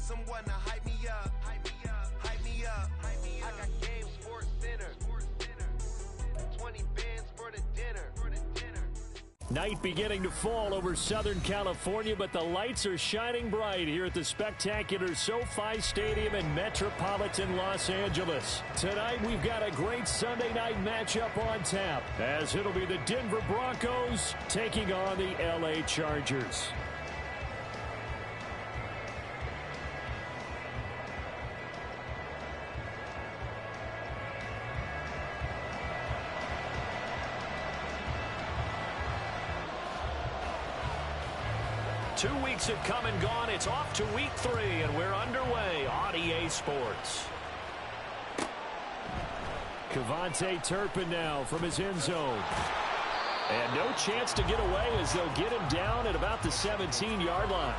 someone to hype me up. Hype me up. Hype me up. Hype me up. I got Game Sports Center. 20 bands for the dinner. Night beginning to fall over Southern California, but the lights are shining bright here at the spectacular SoFi Stadium in metropolitan Los Angeles. Tonight, we've got a great Sunday night matchup on tap, as it'll be the Denver Broncos taking on the LA Chargers. Two weeks have come and gone. It's off to week 3, and we're underway on EA Sports. Cavante Turpin now from his end zone. And no chance to get away as they'll get him down at about the 17-yard line.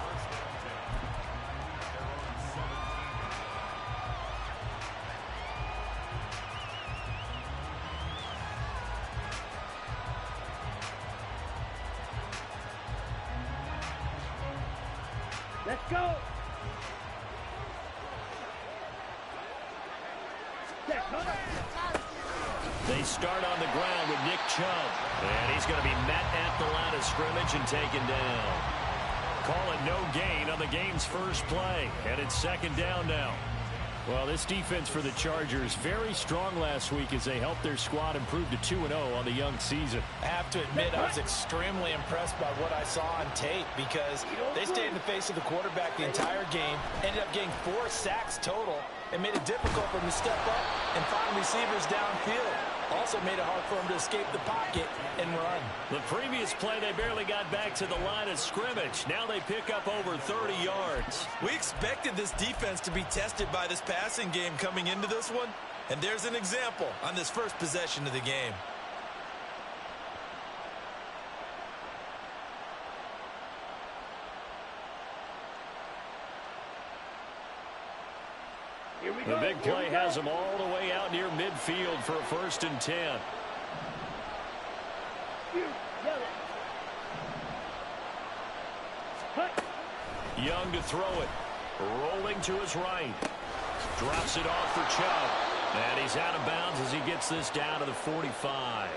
Let's go. They start on the ground with Nick Chubb. And he's going to be met at the line of scrimmage and taken down. Call it no gain on the game's first play. And it's second down now. Well, this defense for the Chargers, very strong last week as they helped their squad improve to 2-0 on the young season. I have to admit, I was extremely impressed by what I saw on tape because they stayed in the face of the quarterback the entire game, ended up getting 4 sacks total, and made it difficult for him to step up and find receivers downfield. Also made it hard for him to escape the pocket and run. The previous play, they barely got back to the line of scrimmage. Now they pick up over 30 yards. We expected this defense to be tested by this passing game coming into this one, and there's an example on this first possession of the game. The big play has them all the way out near midfield for a 1st and 10. Young to throw it. Rolling to his right. Drops it off for Chubb. And he's out of bounds as he gets this down to the 45.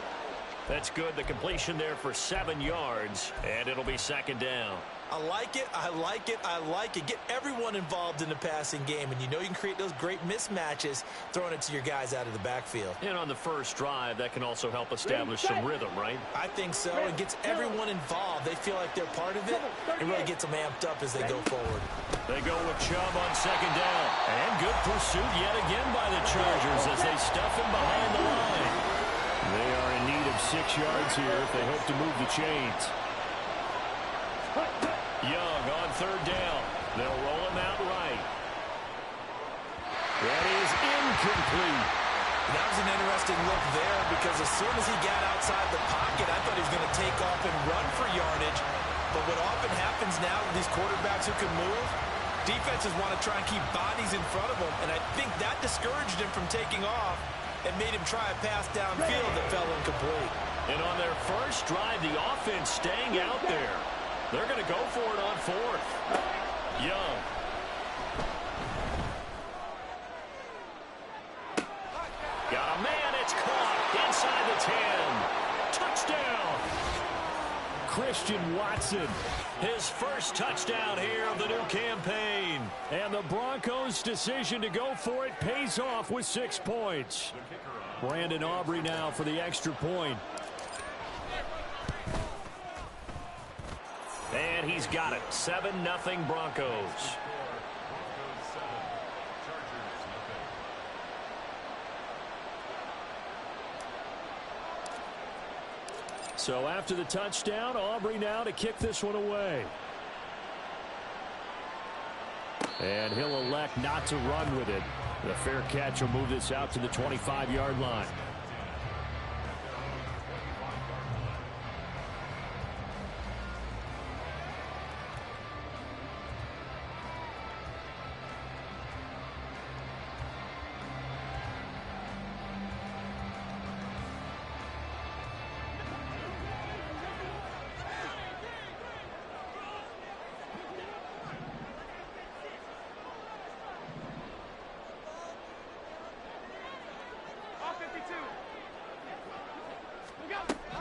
That's good. The completion there for 7 yards. And it'll be second down. I like it, I like it, I like it. Get everyone involved in the passing game, and you know you can create those great mismatches throwing it to your guys out of the backfield. And on the first drive, that can also help establish some rhythm, right? I think so. It gets everyone involved. They feel like they're part of it. It really gets them amped up as they go forward. They go with Chubb on second down. And good pursuit yet again by the Chargers as they stuff him behind the line. They are in need of 6 yards here if they hope to move the chains. Young on third down. They'll roll him out right. That is incomplete. That was an interesting look there because as soon as he got outside the pocket, I thought he was going to take off and run for yardage. But what often happens now with these quarterbacks who can move, defenses want to try and keep bodies in front of them, and I think that discouraged him from taking off and made him try a pass downfield that fell incomplete. And on their first drive, the offense staying out there. They're going to go for it on 4th. Young. Got a man. It's caught inside the 10. Touchdown. Christian Watson. His first touchdown here of the new campaign. And the Broncos' decision to go for it pays off with 6 points. Brandon Aubrey now for the extra point. And he's got it. 7-0 Broncos. So after the touchdown, Aubrey now to kick this one away. And he'll elect not to run with it. The fair catch will move this out to the 25-yard line.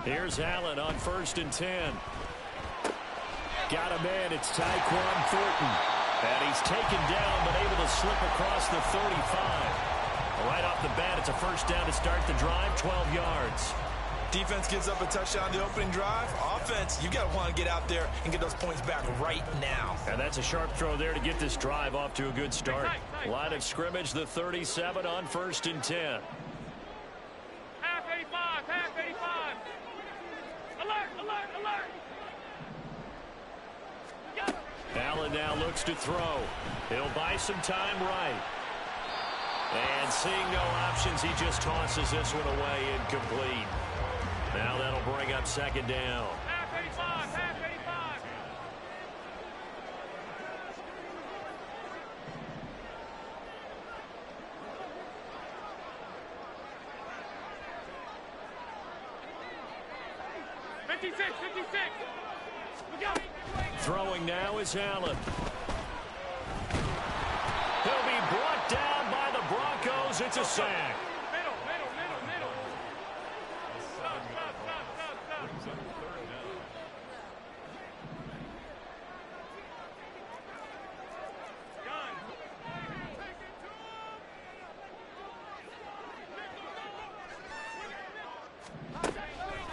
Here's Allen on 1st and 10. Got a man. It's Tyquan Thornton. And he's taken down, but able to slip across the 35. Right off the bat, it's a first down to start the drive, 12 yards. Defense gives up a touchdown the opening drive. Offense, you got to want to get out there and get those points back right now. And that's a sharp throw there to get this drive off to a good start. Line of scrimmage, the 37 on 1st and 10. Half 85, half 85. Alert, alert, alert. Allen now looks to throw. He'll buy some time right. And seeing no options, he just tosses this one away, incomplete. Now that'll bring up 2nd down. Half 85, half 85. Throwing now is Allen. He'll be brought down by the Broncos. It's a sack. Middle. Stop.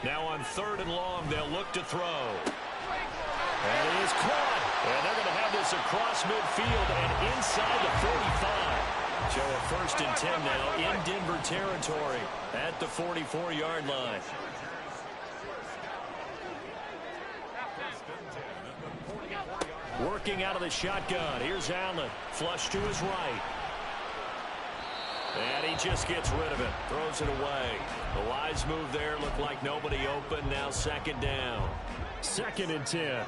Now on 3rd and long, they'll look to throw. And it is caught. And they're going to have this across midfield and inside the 45. Show a 1st and 10 now in Denver territory at the 44-yard line. Working out of the shotgun. Here's Allen. Flush to his right. And he just gets rid of it. Throws it away. The wise move there. Looked like nobody open. Now 2nd down. 2nd and 10.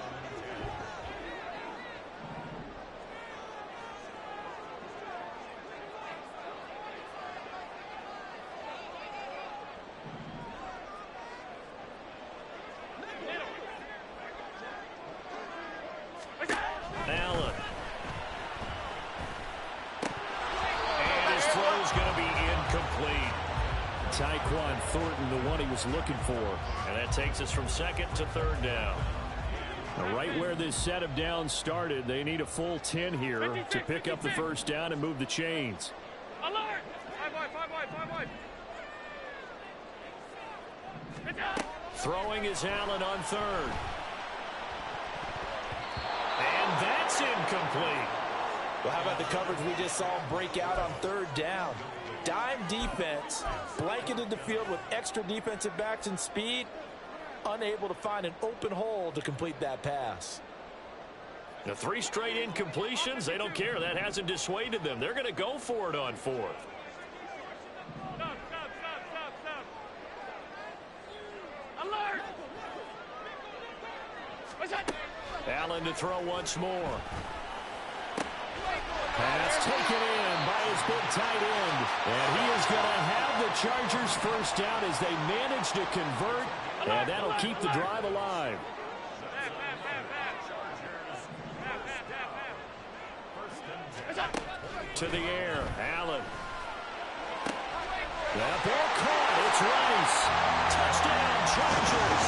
Allen. And his throw's going to be incomplete. Tyquan Thornton, the one he was looking for. And that takes us from 2nd to 3rd down. Now, right where this set of downs started, they need a full 10 here to pick up the first down and move the chains. Alert! 5 wide. Throwing is Allen on 3rd. And that's incomplete. Well, how about the coverage we just saw him break out on 3rd down? Dime defense, blanketed the field with extra defensive backs and speed, unable to find an open hole to complete that pass. The 3 straight incompletions, they don't care. That hasn't dissuaded them. They're going to go for it on 4th. Stop. Alert! What's that? Allen to throw once more. Pass taken in by his big tight end. And he is going to have the Chargers first down as they manage to convert. And that'll keep the drive alive. To the air, Allen. That ball caught. It's Rice. Touchdown, Chargers.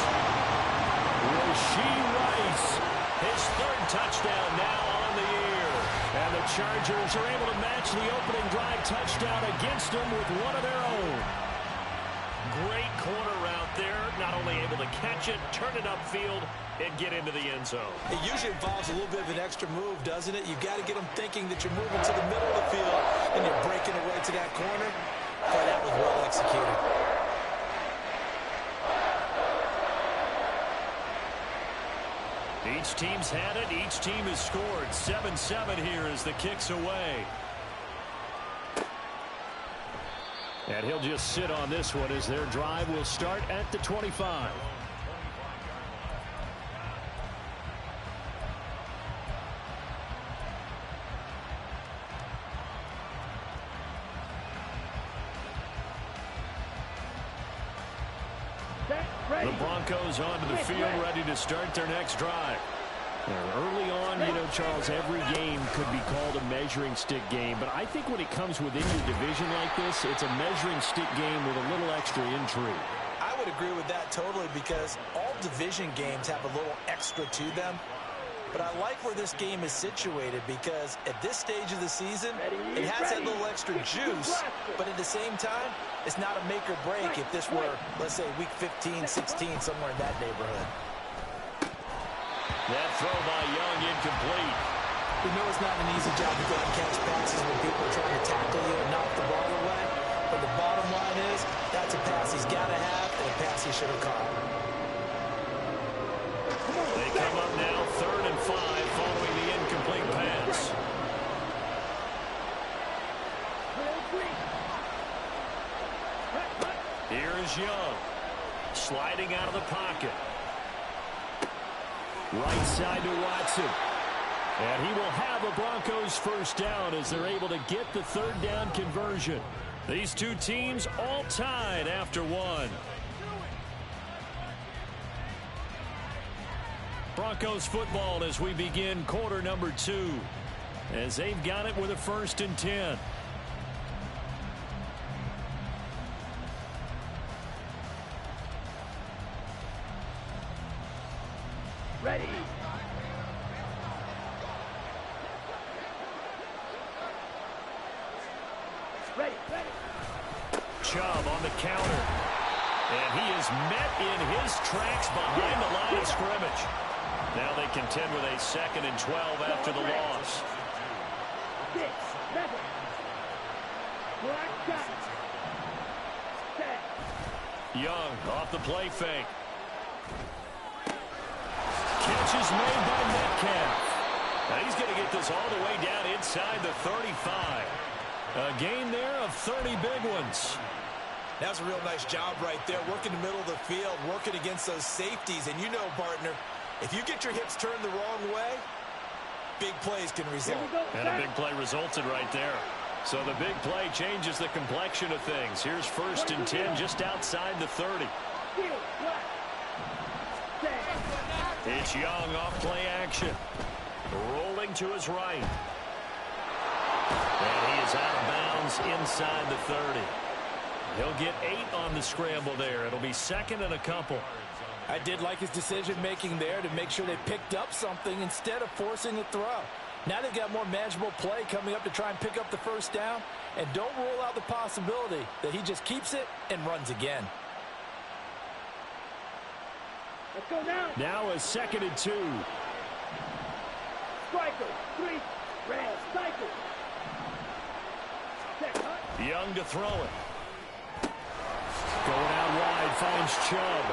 Rashee Rice, his 3rd touchdown now on the year. And the Chargers are able to match the opening drive touchdown against them with one of their own. Great corner route there. Not only able to catch it, turn it upfield, and get into the end zone. It usually involves a little bit of an extra move, doesn't it? You've got to get them thinking that you're moving to the middle of the field and you're breaking away to that corner. Boy, that was well executed. Each team's had it. Each team has scored. 7-7 here as the kick's away. And he'll just sit on this one as their drive will start at the 25. The Broncos onto the field, ready to start their next drive. Early on, you know, Charles, every game could be called a measuring stick game. But I think when it comes within your division like this, it's a measuring stick game with a little extra intrigue. I would would agree with that totally because all division games have a little extra to them. But I like where this game is situated because at this stage of the season, it has that little extra juice, but at the same time, it's not a make or break if this were, let's say, week 15, 16, somewhere in that neighborhood. That throw by Young incomplete. We know it's not an easy job to go out and catch passes when people are trying to tackle you and knock the ball away. But the bottom line is, that's a pass he's got to have and a pass he should have caught. They come up now 3rd and 5 following the incomplete pass. Here's Young. Sliding out of the pocket. Right side to Watson. And he will have a Broncos first down as they're able to get the 3rd down conversion. These two teams all tied after one. Broncos football as we begin quarter number 2. As they've got it with a 1st and 10. Ready. Ready. Chubb on the counter. And he is met in his tracks behind the line of scrimmage. Now they contend with a 2nd and 12 after the loss. 6, 7. Black dot. Set. Young off the play fake. Catch is made by Metcalf. Now he's going to get this all the way down inside the 35. A gain there of 30 big ones. That's a real nice job right there, working the middle of the field, working against those safeties. And you know, partner, if you get your hips turned the wrong way, big plays can result. And a big play resulted right there. So the big play changes the complexion of things. Here's 1st and 10 just outside the 30. It's Young off play action. Rolling to his right. And he is out of bounds inside the 30. He'll get 8 on the scramble there. It'll be 2nd and a couple. I did like his decision-making there to make sure they picked up something instead of forcing a throw. Now they've got more manageable play coming up to try and pick up the 1st down. And don't rule out the possibility that he just keeps it and runs again. Let's go now. Now a 2nd and 2. Striker. 3. Red. Cycle. Young to throw it. Going out wide, finds Chubb.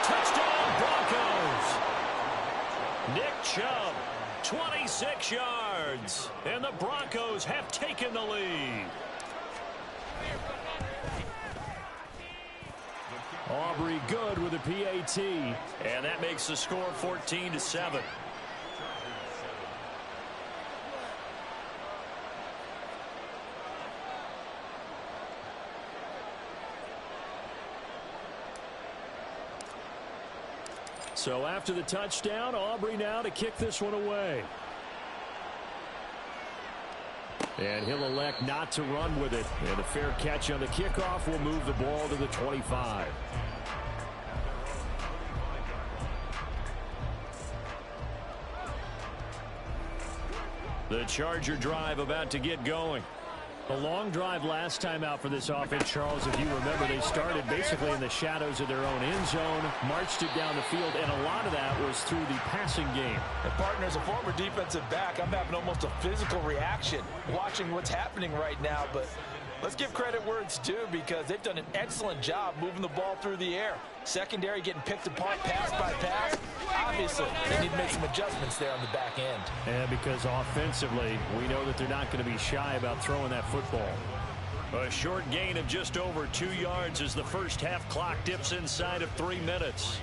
Touchdown, Broncos! Nick Chubb, 26 yards. And the Broncos have taken the lead. Aubrey good with a PAT. And that makes the score 14-7. So after the touchdown, Aubrey now to kick this one away. And he'll elect not to run with it. And a fair catch on the kickoff will move the ball to the 25. The Charger drive about to get going. A long drive last time out for this offense, Charles. If you remember, they started basically in the shadows of their own end zone, marched it down the field, and a lot of that was through the passing game. And partner, as a former defensive back, I'm having almost a physical reaction watching what's happening right now. But let's give credit where it's due because they've done an excellent job moving the ball through the air. Secondary getting picked apart pass by pass. Obviously, they need to make some adjustments there on the back end. And because offensively, we know that they're not going to be shy about throwing that football. A short gain of just over 2 yards as the first half clock dips inside of 3 minutes.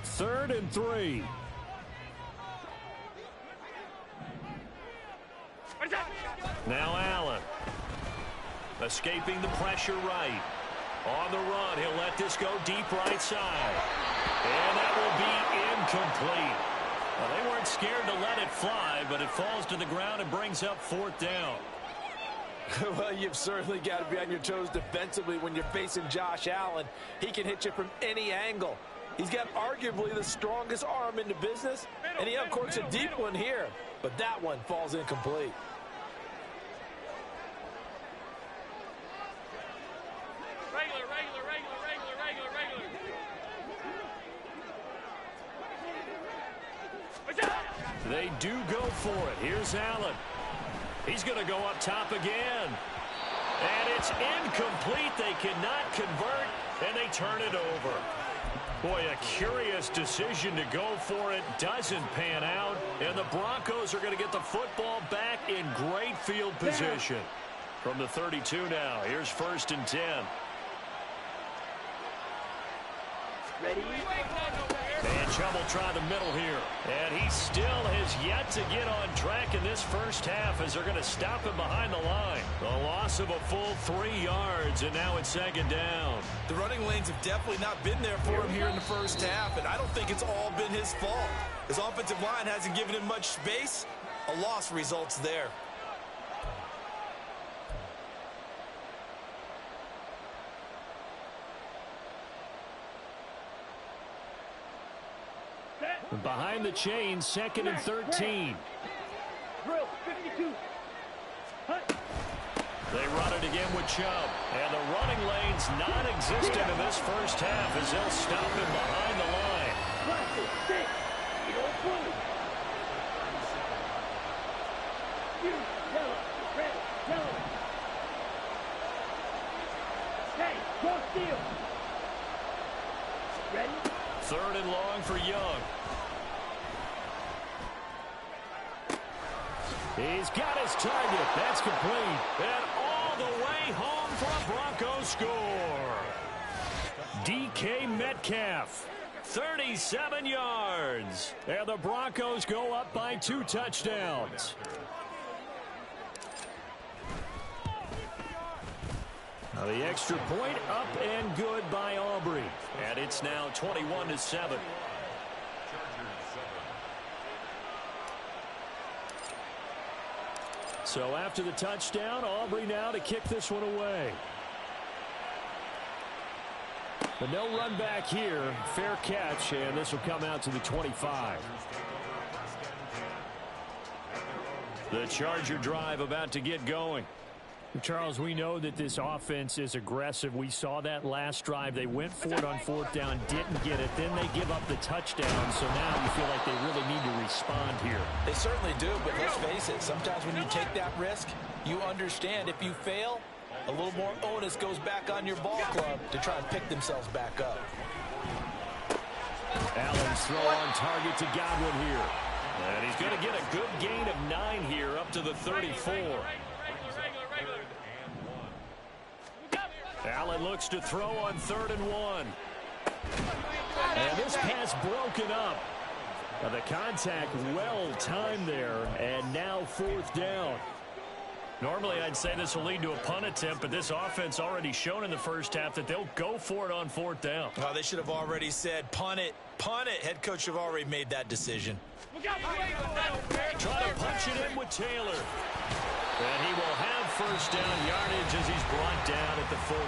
Third and 3. Now Allen. Escaping the pressure right. On the run, he'll let this go deep right side. And that will be incomplete. Well, they weren't scared to let it fly, but it falls to the ground and brings up 4th down. Well, you've certainly got to be on your toes defensively when you're facing Josh Allen. He can hit you from any angle. He's got arguably the strongest arm in the business, and he uncorks a deep one here. But that one falls incomplete. They do go for it. Here's Allen. He's going to go up top again. And it's incomplete. They cannot convert, and they turn it over. Boy, a curious decision to go for it. Doesn't pan out, and the Broncos are going to get the football back in great field position. From the 32 now, here's 1st and 10. Ready? And Chubb will try the middle here. And he still has yet to get on track in this first half as they're going to stop him behind the line. A loss of a full 3 yards, and now it's 2nd down. The running lanes have definitely not been there for him here in the first half, and I don't think it's all been his fault. His offensive line hasn't given him much space. A loss results there. Behind the chains, 2nd and 13. Drill, 52. Hunt. They run it again with Chubb. And the running lane's non-existent in this first half as they'll stop him behind the line. Plastic, stick. You don't bully. You, yellow, red, yellow. Hey, cross field. Ready? 3rd and long for Young. He's got his target. That's complete. And all the way home for a Broncos score. DK Metcalf, 37 yards. And the Broncos go up by 2 touchdowns. Now the extra point up and good by Aubrey. And it's now 21-7. So after the touchdown, Aubrey now to kick this one away. But no run back here. Fair catch, and this will come out to the 25. The Charger drive about to get going. Charles, we know that this offense is aggressive. We saw that last drive. They went for it on 4th down, didn't get it. Then they give up the touchdown. So now you feel like they really need to respond here. They certainly do, but let's face it. Sometimes when you take that risk, you understand if you fail, a little more onus goes back on your ball club to try and pick themselves back up. Allen's throw on target to Godwin here. And he's going to get a good gain of 9 here up to the 34. Allen looks to throw on 3rd and 1. And this pass broken up. Now the contact well timed there, and now 4th down. Normally I'd say this will lead to a punt attempt, but this offense already shown in the first half that they'll go for it on 4th down. Well, they should have already said punt it. Punt it. Head coach should have already made that decision. Try to punch it in with Taylor. And he will have 1st down yardage as he's brought down at the 41.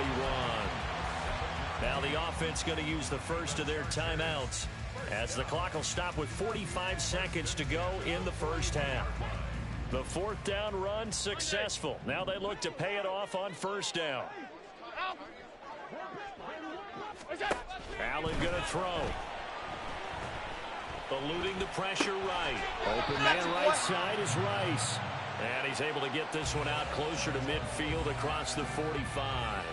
Now the offense going to use the first of their timeouts as the clock will stop with 45 seconds to go in the first half. The 4th down run successful. Now they look to pay it off on 1st down. Allen going to throw. Eluding the pressure right. Open man right side is Rice. And he's able to get this one out closer to midfield across the 45.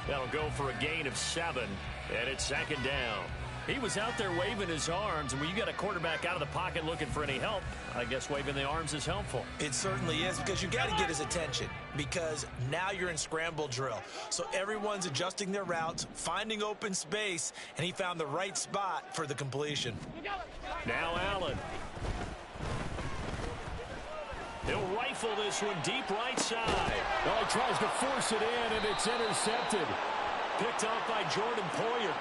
That'll go for a gain of 7, and it's 2nd down. He was out there waving his arms, and when you got a quarterback out of the pocket looking for any help, I guess waving the arms is helpful. It certainly is, because you got to get his attention, because now you're in scramble drill. So everyone's adjusting their routes, finding open space, and he found the right spot for the completion. Now Allen. He'll rifle this one deep right side. Oh, he tries to force it in, and it's intercepted. Picked off by Jordan Poyer.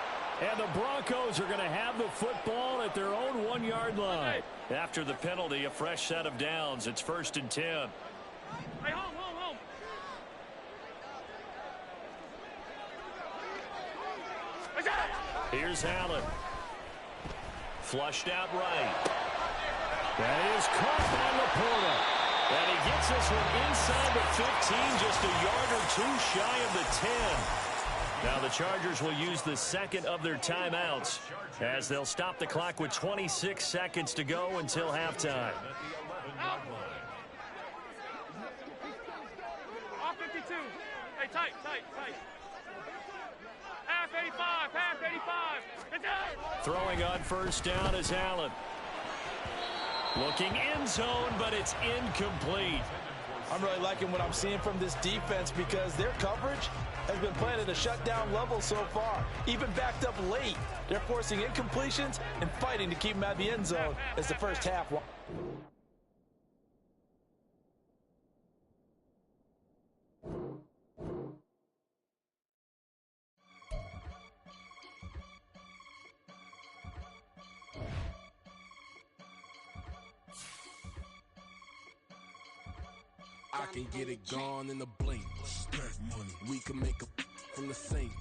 And the Broncos are going to have the football at their own 1-yard line. After the penalty, a fresh set of downs. It's 1st and 10. Hey, home. Here's Allen. Flushed out right. That is caught by Laporta. And he gets this one inside the 15, just a yard or two shy of the 10. Now the Chargers will use the second of their timeouts as they'll stop the clock with 26 seconds to go until halftime. Off 52. Hey, tight. Half 85. It's out. Throwing on first down is Allen. Looking end zone, but it's incomplete. I'm really liking what I'm seeing from this defense because their coverage has been playing at a shutdown level so far. Even backed up late, they're forcing incompletions and fighting to keep them out of the end zone as the first half. I can get it gone in a blink. Stack money. We can make a from the sink.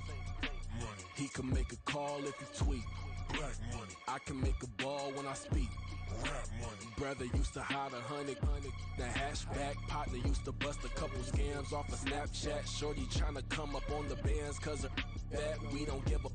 Money. He can make a call if he tweet. Black money. I can make a ball when I speak. Rap money. Brother used to hide 100. The hashback partner used to bust a couple scams off of Snapchat. Shorty tryna come up on the bands cause of that. We don't give a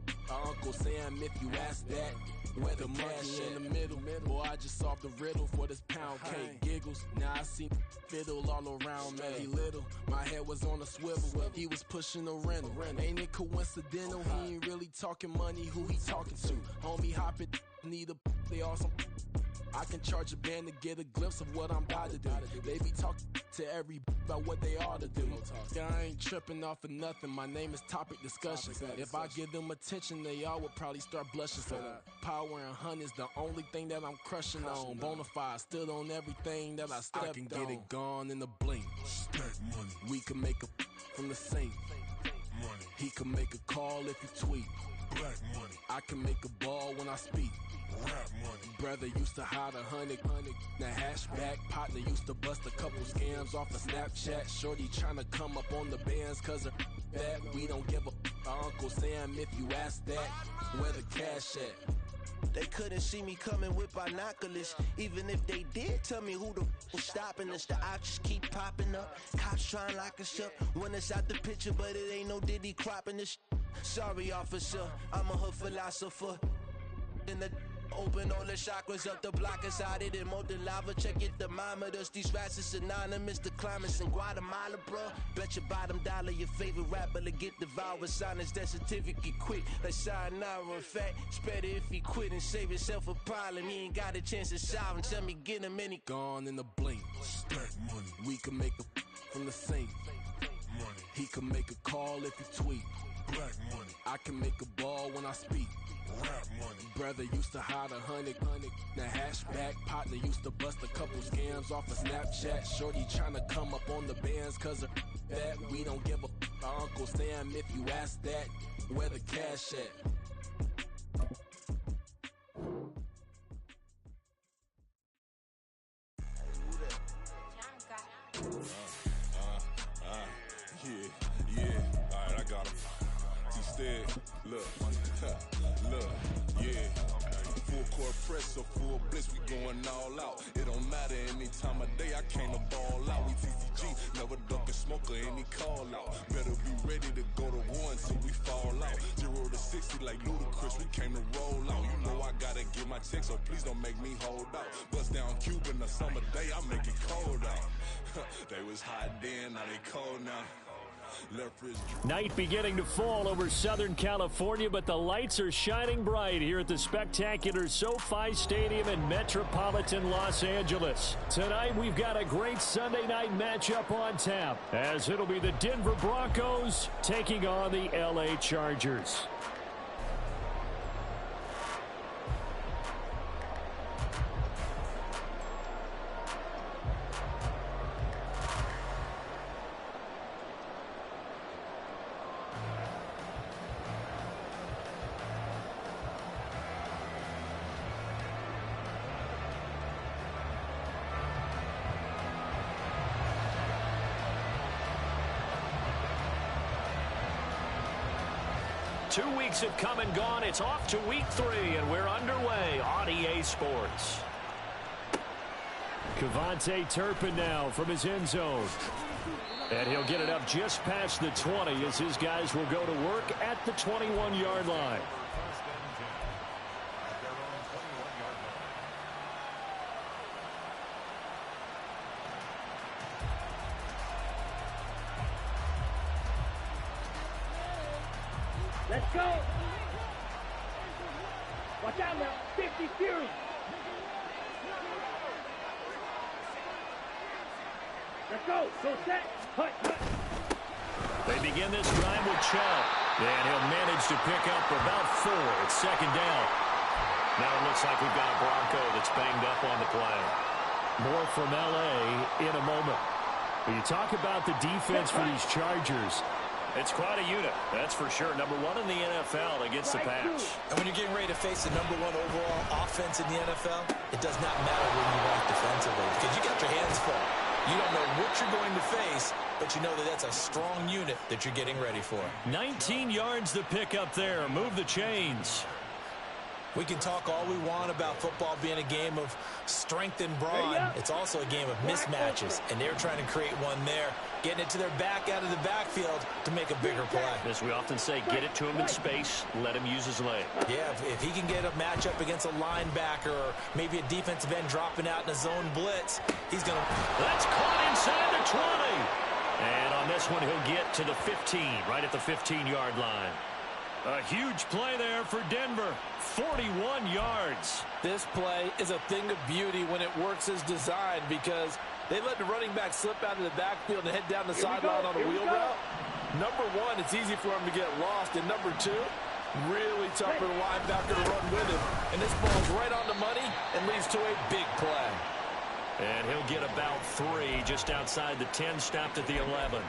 Uncle Sam if you ask that. Where the money in the middle. Boy, I just solved the riddle for this pound cake. Giggles, now I see fiddle all around me. He little, my head was on a swivel. He was pushing a rental. Ain't it coincidental? He ain't really talking money. Who he talking to? Homie hopping, need a they awesome. I can charge a band to get a glimpse of what I'm about to do. They be talking to every about what they ought to do. Yeah, I ain't tripping off of nothing. My name is Topic Discussion. If I give them attention, they all would probably start blushing. So power and hunt is the only thing that I'm crushing on. Bonafide stood on everything that I stepped on. I can get it gone in a blink. Stack money. We can make a from the sink. Money. He can make a call if he tweet. Black money. I can make a ball when I speak. Rap money. Brother used to hide 100. The hashback partner used to bust a couple scams off of Snapchat. Shorty tryna come up on the bands cause of that. We don't give a Uncle Sam if you ask that. Where the cash at? They couldn't see me coming with binoculars. Even if they did tell me who the was stopping us, the options keep popping up. Cops trying to lock us up when it's out the picture, but it ain't no Diddy cropping this. Sorry, officer, I'm a hood philosopher. In the open all the chakras up the block inside it and molten lava. Check your thermometers. These rats is synonymous to climates in Guatemala, bro. Bet your bottom dollar your favorite rapper to get devoured. Sign his death certificate quick. Like sayonara. In fact, it's better if he quit and save himself a problem. He ain't got a chance to solve and tell me get him any. Gone in a blink. Stack money. We can make a from the sink. Money. He can make a call if he tweet. Black money. I can make a ball when I speak. Rap money. Brother used to hide 100. The hashback partner used to bust a couple scams off of Snapchat. Shorty tryna come up on the bands cause of that. We don't give a Uncle Sam if you ask that. Where the cash at? Yeah, alright, I got him. Instead, look, yeah. Full court press or full blitz, we going all out. It don't matter any time of day, I came to ball out. We TCG, never duck a smoker, any call out. Better be ready to go to war until we fall out. 0 to 60 like Ludacris, we came to roll out. You know I gotta get my check, so please don't make me hold out. Bust down Cuban a summer day, I make it cold out. They was hot then, now they cold now. Night beginning to fall over Southern California, but the lights are shining bright here at the spectacular SoFi Stadium in metropolitan Los Angeles. Tonight, we've got a great Sunday night matchup on tap, as it'll be the Denver Broncos taking on the LA Chargers. 2 weeks have come and gone. It's off to week 3, and we're underway on EA Sports. Cavante Turpin now from his end zone. And he'll get it up just past the 20 as his guys will go to work at the 21-yard line. Let's go. Watch out now. 50 Fury. Let's go. Go set. Hut. They begin this drive with Chubb. And he'll manage to pick up about 4. It's second down. Now it looks like we've got a Bronco that's banged up on the play. More from L.A. in a moment. When you talk about the defense for these Chargers, it's quite a unit, that's for sure. Number 1 in the NFL against the pass. And when you're getting ready to face the number 1 overall offense in the NFL, it does not matter where you rank defensively because you got your hands full. You don't know what you're going to face, but you know that that's a strong unit that you're getting ready for. 19 yards to pick up there. Move the chains. We can talk all we want about football being a game of strength and brawn. It's also a game of mismatches, and they're trying to create one there, getting it to their back out of the backfield to make a bigger play. As we often say, get it to him in space, let him use his leg. Yeah, if he can get a matchup against a linebacker or maybe a defensive end dropping out in a zone blitz, he's going to... That's caught inside the 20. And on this one, he'll get to the 15, right at the 15-yard line. A huge play there for Denver. 41 yards. This play is a thing of beauty when it works as designed because they let the running back slip out of the backfield and head down the sideline on a wheel route. Number 1, it's easy for him to get lost. And number 2, really tough for the linebacker to run with him. And this ball's right on the money and leads to a big play. And he'll get about 3 just outside the 10, stopped at the 11.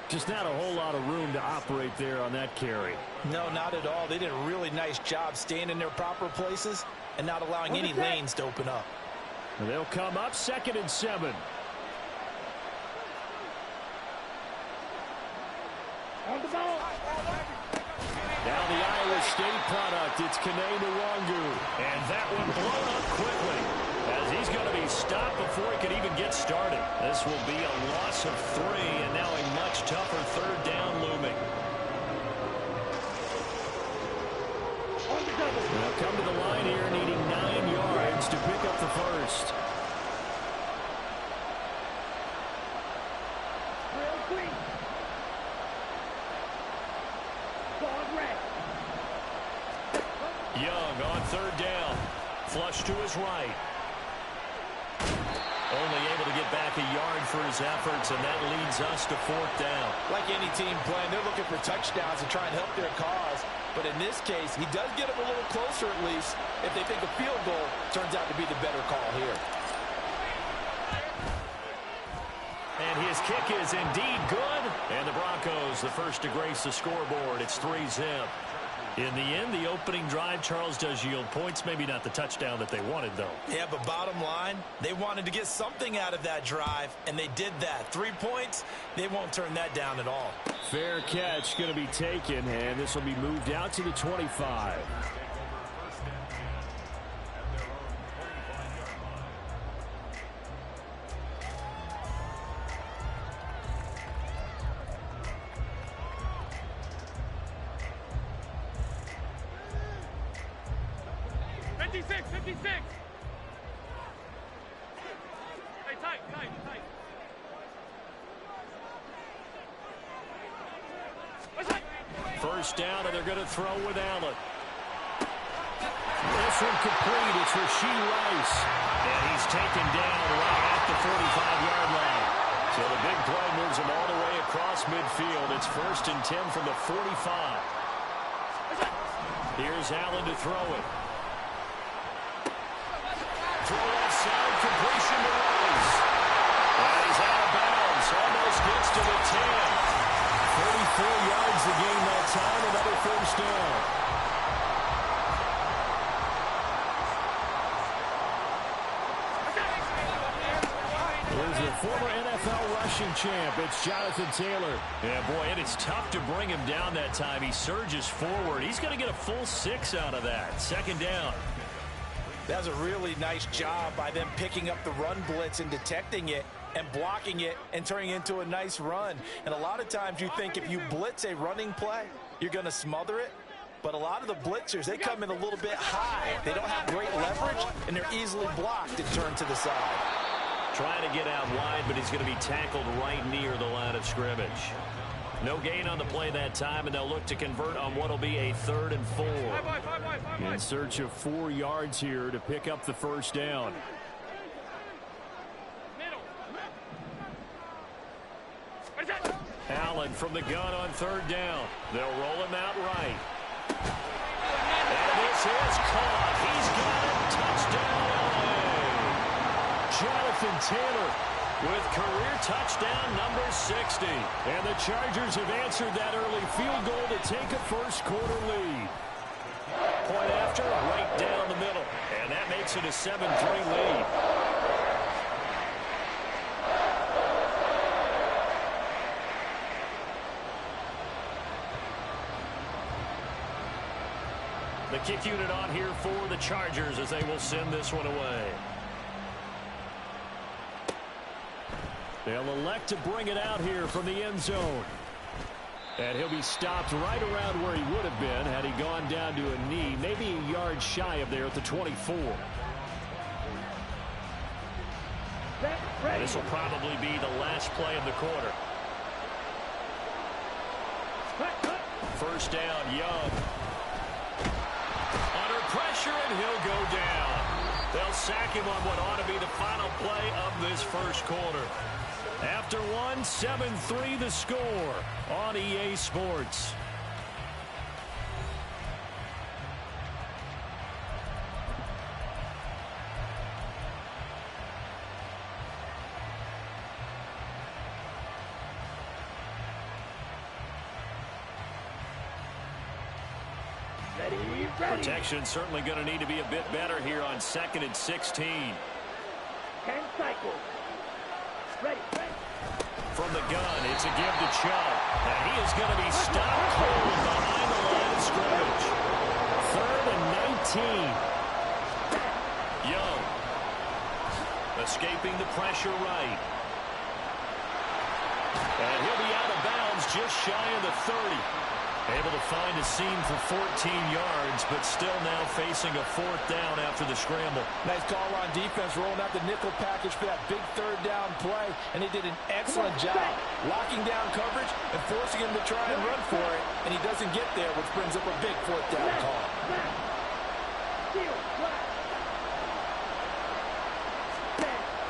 Just not a whole lot of room to operate there on that carry. No, not at all. They did a really nice job staying in their proper places and not allowing any lanes to open up. And they'll come up 2nd and 7. On the ball. Now the Iowa State product. It's Kene Nwangu. And that one blown up quickly as he's going to be stopped before he could even get started. This will be a loss of 3 and now a much tougher 3rd down looming. They'll come to the line here needing 9 yards to pick up the first. Real quick. Young on 3rd down. Flush to his right. Only able to get back a yard for his efforts, and that leads us to 4th down. Like any team playing, they're looking for touchdowns to try and help their cause. But in this case, he does get them a little closer at least if they think a field goal turns out to be the better call here. And his kick is indeed good. And the Broncos, the first to grace the scoreboard. It's 3-zip. In the end, the opening drive, Charles, does yield points. Maybe not the touchdown that they wanted, though. Yeah, but bottom line, they wanted to get something out of that drive, and they did that. 3 points, they won't turn that down at all. Fair catch going to be taken, and this will be moved out to the 25. First down, and they're going to throw with Allen. This one complete. It's Rashee Rice. And he's taken down right at the 45-yard line. So the big play moves him all the way across midfield. It's 1st and 10 from the 45. Here's Allen to throw it. Throw outside, completion to Rice. And he's out of bounds. Almost gets to the 10. 34 yards the game that time, another 1st down. Here's a former NFL rushing champ. It's Jonathan Taylor. Yeah, boy, it is tough to bring him down that time. He surges forward. He's going to get a full 6 out of that. Second down. That was a really nice job by them picking up the run blitz and detecting it and blocking it and turning it into a nice run. And a lot of times you think if you blitz a running play, you're going to smother it. But a lot of the blitzers, they come in a little bit high. They don't have great leverage, and they're easily blocked and turned to the side. Trying to get out wide, but he's going to be tackled right near the line of scrimmage. No gain on the play that time, and they'll look to convert on what will be a 3rd and 4. In search of 4 yards here to pick up the first down. Allen from the gun on 3rd down. They'll roll him out right. And this is caught. He's got it. Touchdown, LA. Jonathan Taylor with career touchdown number 60. And the Chargers have answered that early field goal to take a first-quarter lead. Point after, right down the middle. And that makes it a 7-3 lead. The kick unit on here for the Chargers as they will send this one away. They'll elect to bring it out here from the end zone. And he'll be stopped right around where he would have been had he gone down to a knee, maybe a yard shy of there at the 24. This will probably be the last play of the quarter. First down, Young. Under pressure, and he'll go down. They'll sack him on what ought to be the final play of this first quarter. After one, 7-3 the score on EA Sports. Protection certainly going to need to be a bit better here on 2nd and 16. 10 cycles. Ready. From the gun, it's a give to Chubb. And he is going to be stopped cold behind the line of scrimmage. 3rd and 19. Young. Escaping the pressure right. And he'll be out of bounds just shy of the 30. Able to find a seam for 14 yards, but still now facing a 4th down after the scramble. Nice call on defense, rolling out the nickel package for that big 3rd down play, and he did an excellent job locking down coverage and forcing him to try and run for it, and he doesn't get there, which brings up a big 4th down call.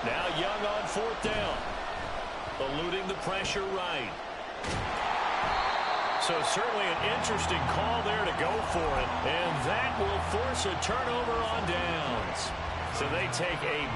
Now Young on 4th down, eluding the pressure right. So certainly an interesting call there to go for it. And that will force a turnover on downs. So they take a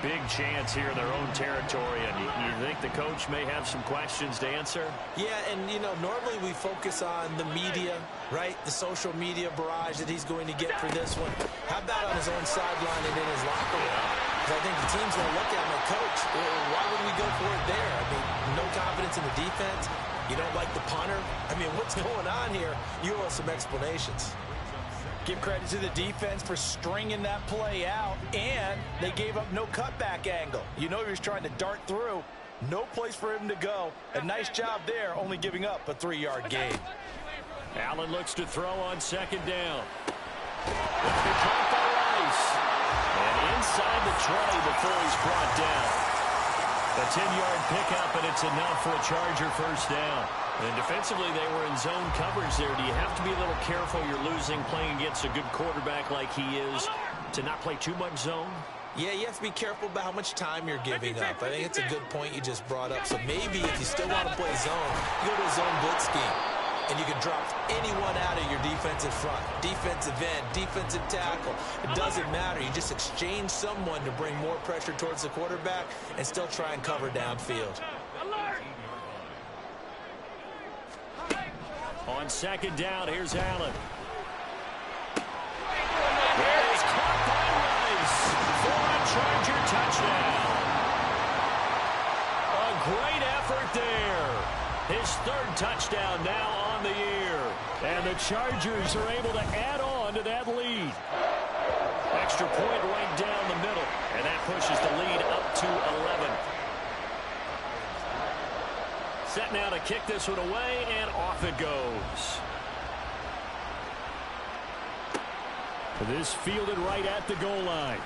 big chance here in their own territory. And you think the coach may have some questions to answer? Yeah, and, you know, normally we focus on the media, right? The social media barrage that he's going to get for this one. How about on his own sideline and in his locker room? Because I think the team's going to look at him like, Coach, why would we go for it there? I mean, no confidence in the defense. You don't like the punter? I mean, what's going on here? You owe some explanations. Give credit to the defense for stringing that play out, and they gave up no cutback angle. You know he was trying to dart through. No place for him to go. A nice job there, only giving up a 3-yard gain. Allen looks to throw on 2nd down. Looks to drop by Rice. And inside the 20 before he's brought down. A 10-yard pickup, and it's enough for a Charger first down. And defensively, they were in zone coverage there. Do you have to be a little careful? You're losing playing against a good quarterback like he is to not play too much zone? Yeah, you have to be careful about how much time you're giving up. I think it's a good point you just brought up. So maybe if you still want to play zone, you go to a zone blitz scheme. And you can drop anyone out of your defensive front, defensive end, defensive tackle. It doesn't matter. You just exchange someone to bring more pressure towards the quarterback and still try and cover downfield. On 2nd down, here's Allen. That is caught by Rice for a Charger touchdown. third touchdown now on the year. And the Chargers are able to add on to that lead. Extra point right down the middle, and that pushes the lead up to 11. Set now to kick this one away, and off it goes. This fielded right at the goal line.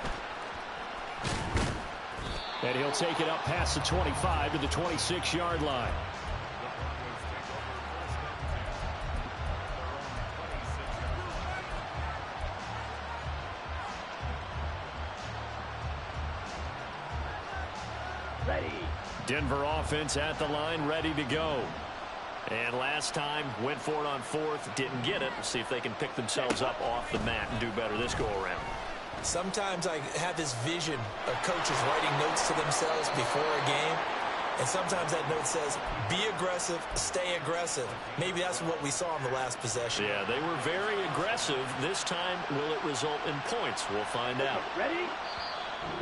And he'll take it up past the 25 to the 26-yard line. Ready. Denver offense at the line, ready to go. And last time, went for it on fourth, didn't get it. See if they can pick themselves up off the mat and do better this go-around. Sometimes I have this vision of coaches writing notes to themselves before a game. And sometimes that note says, be aggressive, stay aggressive. Maybe that's what we saw in the last possession. Yeah, they were very aggressive. This time, will it result in points? We'll find out. Ready?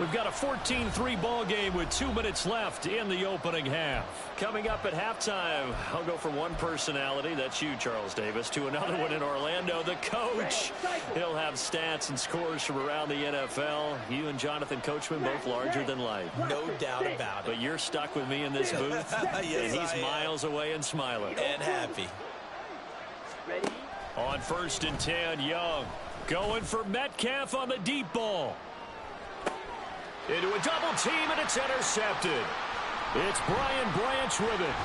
We've got a 14-3 ball game with 2 minutes left in the opening half. Coming up at halftime, I'll go from one personality, that's you, Charles Davis, to another one in Orlando, the coach. He'll have stats and scores from around the NFL. You and Jonathan Coachman, both larger than life. No doubt about it. But you're stuck with me in this booth, yes, and he's miles away and smiling. And happy. Ready? On 1st and 10, Young going for Metcalf on the deep ball. Into a double team, and it's intercepted. It's Brian Branch with it.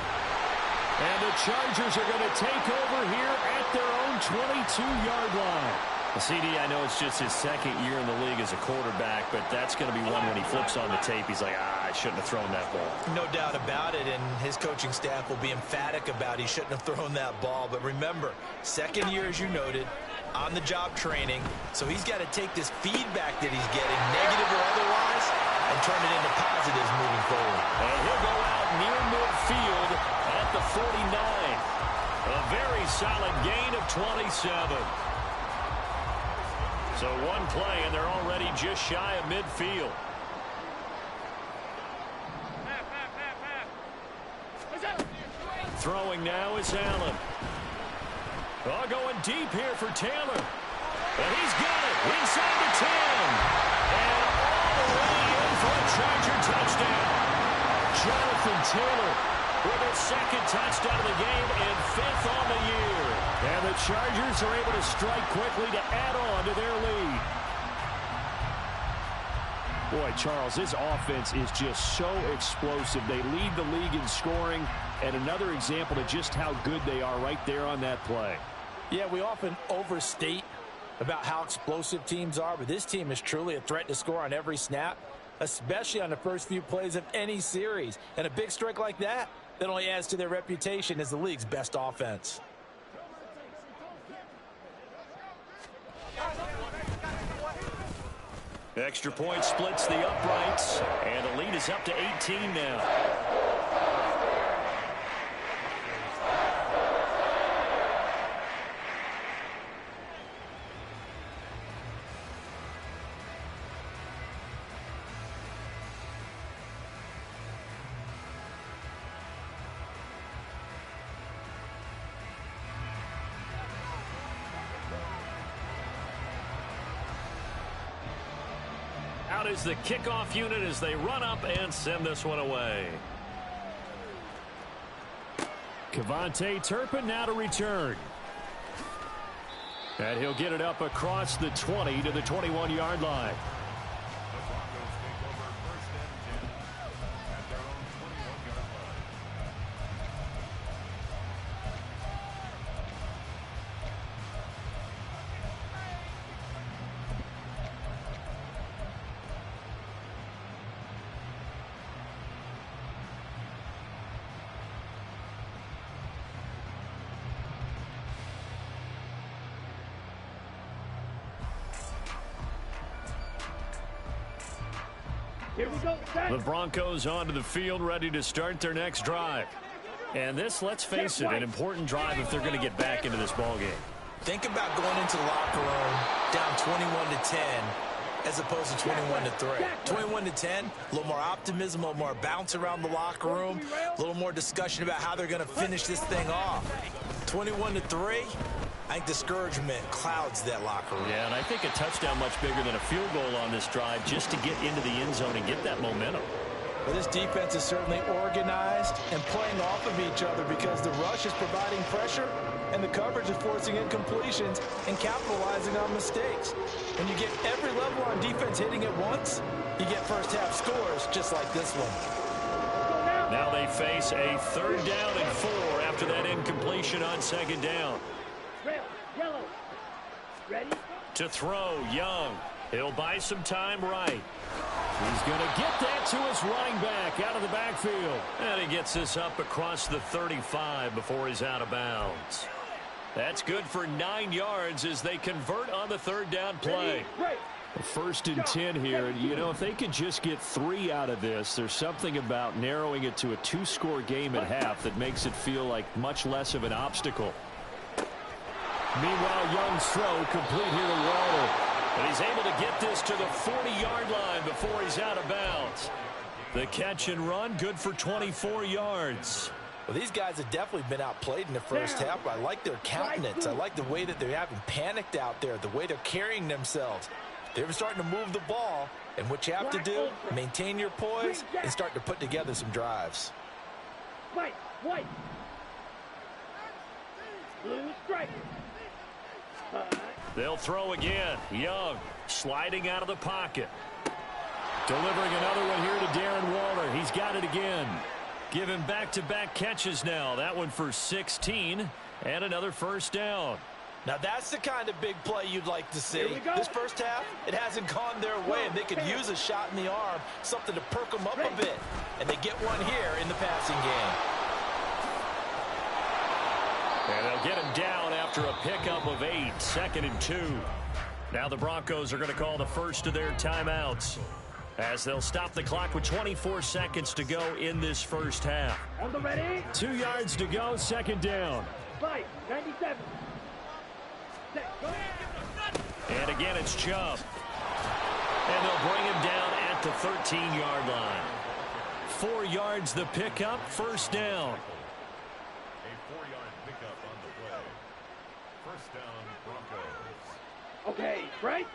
And the Chargers are going to take over here at their own 22-yard line. Well, CD, I know it's just his second year in the league as a quarterback, but that's going to be one when he flips on the tape. He's like, I shouldn't have thrown that ball. No doubt about it, and his coaching staff will be emphatic about he shouldn't have thrown that ball. But remember, second year, as you noted, on-the-job training, so he's got to take this feedback that he's getting, negative or otherwise, and turn it into positives moving forward. And he'll go out near midfield at the 49. A very solid gain of 27. So one play, and they're already just shy of midfield. Throwing now is Allen. Oh, going deep here for Taylor. And he's got it inside the 10. And all the way in for a Charger touchdown. Jonathan Taylor with his second touchdown of the game and 5th on the year. And the Chargers are able to strike quickly to add on to their lead. Boy, Charles, this offense is just so explosive. They lead the league in scoring, and another example of just how good they are right there on that play. Yeah, we often overstate about how explosive teams are, but this team is truly a threat to score on every snap, especially on the first few plays of any series. And a big strike like that only adds to their reputation as the league's best offense. Extra point splits the uprights, and the lead is up to 18 now. Out is the kickoff unit as they run up and send this one away. Kevontae Turpin now to return. And he'll get it up across the 20 to the 21-yard line. Here we go. The Broncos onto the field, ready to start their next drive. And this, let's face it, an important drive if they're going to get back into this ball game. Think about going into the locker room down 21-10 as opposed to 21-3. 21-10, a little more optimism, a little more bounce around the locker room, a little more discussion about how they're going to finish this thing off. 21-3, I think discouragement clouds that locker room. Yeah, and I think a touchdown much bigger than a field goal on this drive just to get into the end zone and get that momentum. Well, this defense is certainly organized and playing off of each other because the rush is providing pressure and the coverage is forcing incompletions and capitalizing on mistakes. When you get every level on defense hitting at once, you get first half scores just like this one. Now they face a 3rd down and 4 after that incompletion on 2nd down. Yellow. Ready? To throw, Young. He'll buy some time right. He's going to get that to his running back out of the backfield. And he gets this up across the 35 before he's out of bounds. That's good for 9 yards as they convert on the 3rd down play. First and 10 here. And, you know, if they could just get 3 out of this, there's something about narrowing it to a 2-score game at half that makes it feel like much less of an obstacle. Meanwhile, Young's throw complete here to Waller. But he's able to get this to the 40-yard line before he's out of bounds. The catch and run, good for 24 yards. Well, these guys have definitely been outplayed in the first half. I like their countenance. I like the way that they haven't panicked out there, the way they're carrying themselves. They're starting to move the ball, and what you have to do, maintain your poise and start to put together some drives. White. Blue strike. They'll throw again. Young sliding out of the pocket. Delivering another one here to Darren Waller. He's got it again. Give him back-to-back catches now. That one for 16 and another first down. Now that's the kind of big play you'd like to see. This first half, it hasn't gone their way, and they could use a shot in the arm, something to perk them up a bit. And they get one here in the passing game. And they'll get him down after a pickup of 8, 2nd and 2. Now the Broncos are going to call the first of their timeouts as they'll stop the clock with 24 seconds to go in this first half. On the ready. 2 yards to go, 2nd down. 97. And again, it's Chubb. And they'll bring him down at the 13-yard line. 4 yards the pickup, first down. A 4-yard pickup on the way. First down, Broncos. Okay, right.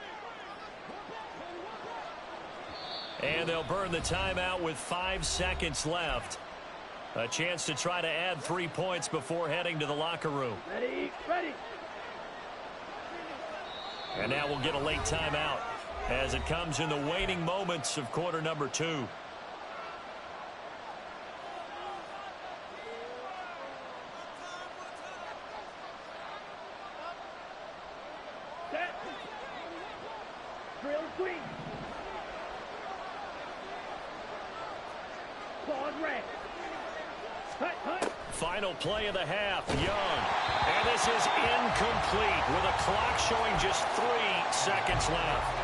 And they'll burn the timeout with 5 seconds left. A chance to try to add 3 points before heading to the locker room. Ready. And now we'll get a late timeout as it comes in the waning moments of quarter number 2. Set. Drill swing. Claude red. Hut. Final play of the half, Young. And this is incomplete with a clock showing just 3 seconds left.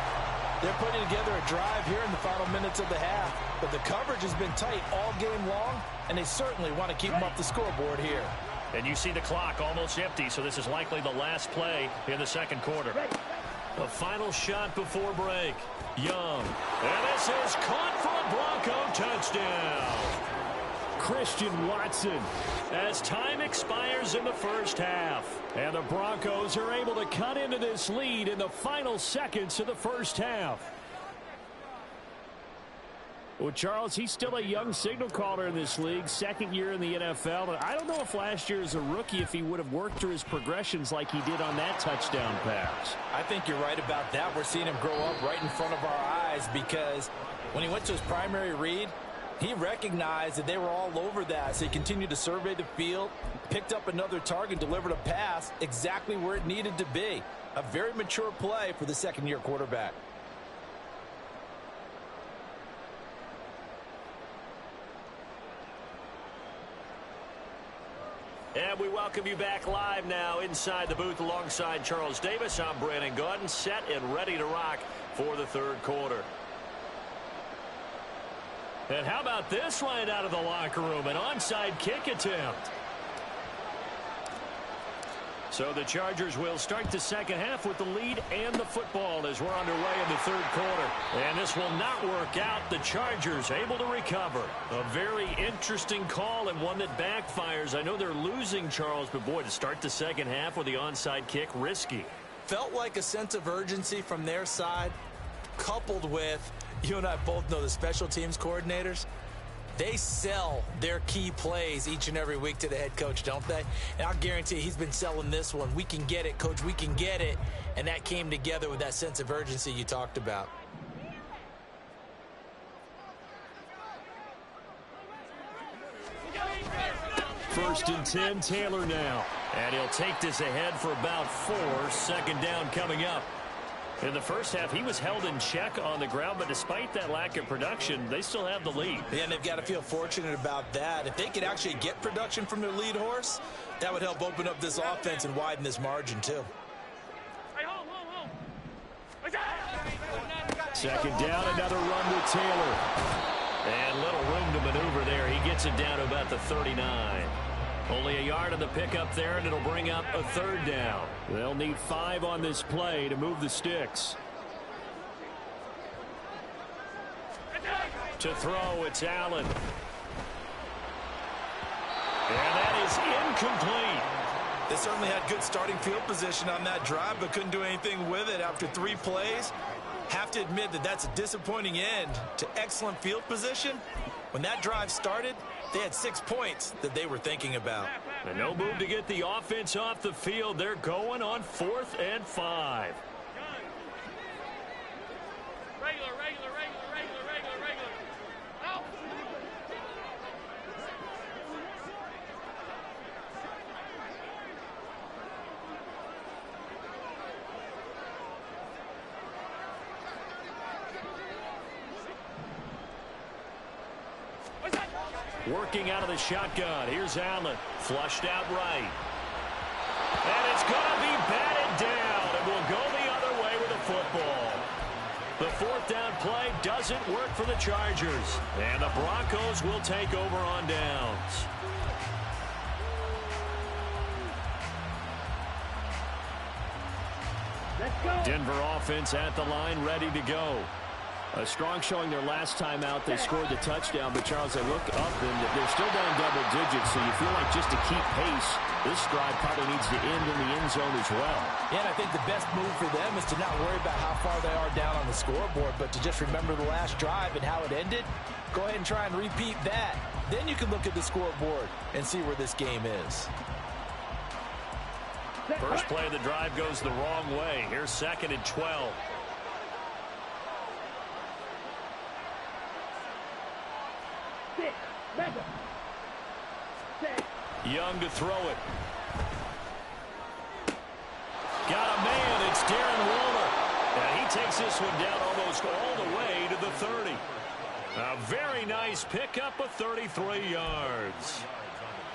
They're putting together a drive here in the final minutes of the half, but the coverage has been tight all game long, and they certainly want to keep them off the scoreboard here. And you see the clock almost empty, so this is likely the last play in the second quarter. The final shot before break, Young. And this is caught for a Bronco touchdown. Christian Watson as time expires in the first half. And the Broncos are able to cut into this lead in the final seconds of the first half. Well, Charles, he's still a young signal caller in this league, 2nd year in the NFL. And I don't know if last year as a rookie if he would have worked through his progressions like he did on that touchdown pass. I think you're right about that. We're seeing him grow up right in front of our eyes because when he went to his primary read, he recognized that they were all over that, so he continued to survey the field, picked up another target, delivered a pass exactly where it needed to be. A very mature play for the second-year quarterback. And we welcome you back live now inside the booth alongside Charles Davis. I'm Brandon Gordon, set and ready to rock for the third quarter. And how about this right out of the locker room? An onside kick attempt. So the Chargers will start the second half with the lead and the football as we're underway in the third quarter. And this will not work out. The Chargers able to recover. A very interesting call and one that backfires. I know they're losing, Charles, but boy, to start the second half with the onside kick, risky. Felt like a sense of urgency from their side, coupled with, you and I both know the special teams coordinators. They sell their key plays each and every week to the head coach, don't they? And I'll guarantee he's been selling this one. We can get it, coach, we can get it. And that came together with that sense of urgency you talked about. First and 10, Taylor now. And he'll take this ahead for about 4. Second down coming up. In the first half, he was held in check on the ground, but despite that lack of production, they still have the lead. Yeah, and they've got to feel fortunate about that. If they could actually get production from their lead horse, that would help open up this offense and widen this margin, too. Second down, another run with Taylor. And little room to maneuver there. He gets it down to about the 39. Only a yard on the pickup there, and it'll bring up a third down. They'll need 5 on this play to move the sticks. To throw, it's Allen. And that is incomplete. They certainly had good starting field position on that drive, but couldn't do anything with it after 3 plays. Have to admit that that's a disappointing end to excellent field position. When that drive started, they had 6 points that they were thinking about. And no move to get the offense off the field. They're going on 4th and 5. Regular. Out. Working out of the shotgun. Here's Allen. Flushed out right. And it's going to be batted down. And we'll go the other way with the football. The 4th down play doesn't work for the Chargers. And the Broncos will take over on downs. Let's go. Denver offense at the line, ready to go. A strong showing their last time out. They scored the touchdown, but Charles, they look up and they're still down double digits, so you feel like just to keep pace, this drive probably needs to end in the end zone as well. Yeah, and I think the best move for them is to not worry about how far they are down on the scoreboard, but to just remember the last drive and how it ended. Go ahead and try and repeat that. Then you can look at the scoreboard and see where this game is. First play of the drive goes the wrong way. Here's 2nd and 12. Young to throw it. Got a man. It's Darren Waller. And he takes this one down almost all the way to the 30. A very nice pickup of 33 yards.